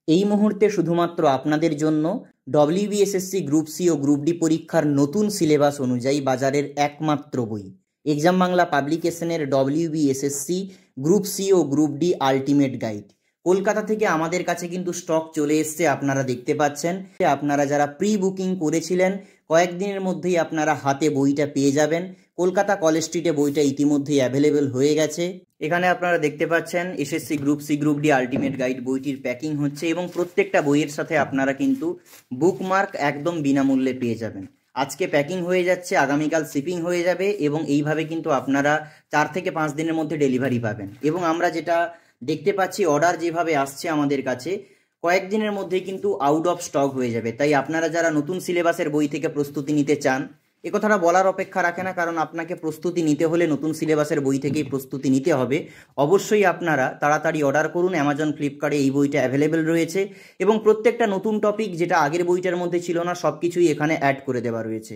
এই মুহূর্তে শুধুমাত্র আপনাদের জন্য ডব্লিউবিএসএসসি গ্রুপ সি ও গ্রুপ ডি পরীক্ষার নতুন সিলেবাস অনুযায়ী বাজারের একমাত্র বই এক্সাম বাংলা পাবলিকেশনের ডব্লিউবিএসএসসি গ্রুপ সি ও group D ultimate guide Kolkata থেকে আমাদের কাছে কিন্তু স্টক চলে এসছে। আপনারা দেখতে পাচ্ছেন, আপনারা যারা প্রি বুকিং করেছিলেন কয়েকদিনের মধ্যেই আপনারা হাতে বইটা পেয়ে যাবেন। কলকাতা কলেজ স্ট্রিটে বইটা ইতিমধ্যেই অ্যাভেলেবেল হয়ে গেছে। এখানে আপনারা দেখতে পাচ্ছেন SSC group C group D ultimate guide বইটির প্যাকিং হচ্ছে এবং প্রত্যেকটা বইয়ের সাথে আপনারা কিন্তু বুকমার্ক একদম বিনামূল্যে পেয়ে যাবেন। আজকে প্যাকিং হয়ে যাচ্ছে, আগামীকাল শিপিং হয়ে যাবে এবং এইভাবে কিন্তু আপনারা 4 থেকে 5 দিনের মধ্যে ডেলিভারি পাবেন। এবং আমরা যেটা দেখতে পাচ্ছি, অর্ডার যেভাবে আসছে আমাদের কাছে কয়েকদিনের মধ্যেই কিন্তু আউট অফ স্টক হয়ে যাবে। তাই আপনারা যারা নতুন সিলেবাসের বই থেকে প্রস্তুতি নিতে চান, এ কথাটা বলার অপেক্ষা রাখে না, কারণ আপনাকে প্রস্তুতি নিতে হলে নতুন সিলেবাসের বই থেকেই প্রস্তুতি নিতে হবে। অবশ্যই আপনারা তাড়াতাড়ি অর্ডার করুন। অ্যামাজন, ফ্লিপকার্টে এই বইটা অ্যাভেলেবেল রয়েছে এবং প্রত্যেকটা নতুন টপিক যেটা আগের বইটার মধ্যে ছিল না সব কিছুই এখানে অ্যাড করে দেওয়া রয়েছে।